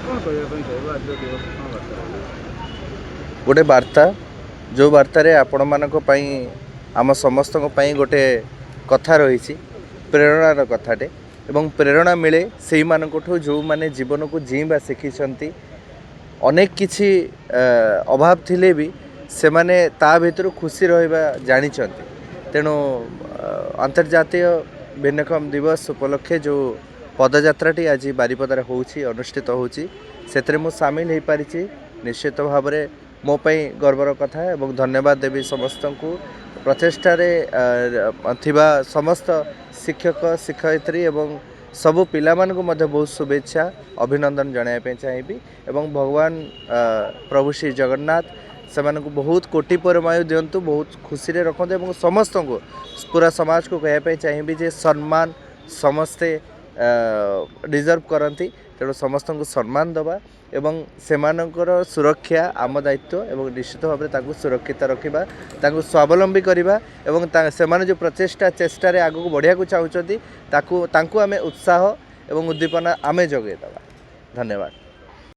कौन कहवा चाहिए आज दिवस कौन बार्ता गोटे वार्ता जो वार्तार आपण मानक आम समस्त गोटे कथा रही प्रेरणार कथाटे एवं प्रेरणा मिले से मानू जो माने जीवन को जीवा शिखी अनेक किछि अभाव थिले भी से माने ता भीतर खुशी रहिबा जानी तेणु अंतर्जातीय भिन्नक्षम दिवस उपलक्षे जो पदयात्राटी आज बारिपदार होउछि अनुष्ठित होउछि सेतरे मु सामिल हो पारिछि निश्चित भाव में मो पई गर्वर कथा एवं धन्यवाद देवी समस्त को प्रचेष्टारे थिबा समस्त शिक्षक शिक्षयित्री एवं सबु पिला मानकु मध्य बहुत शुभेच्छा अभिनंदन जणाइबा चाहिए एवं भगवान प्रभु श्री जगन्नाथ से बहुत कोटि परमायु दिंतु बहुत खुशी रे रखते एवं समस्त को पूरा समाज को कहवाई चाहिए जे सम्मान समस्ते डिजर्व करती तेणु समस्त को सम्मान दबा एवं सेमानकर सुरक्षा आम दायित्व एवं निश्चित भाव में सुरक्षित रखा स्वावलंबी करवा एवं से जो प्रचेषा चेष्टार आगू बढ़िया को चाहते आम उत्साह एवं उद्दीपना आम जगेदवा। धन्यवाद।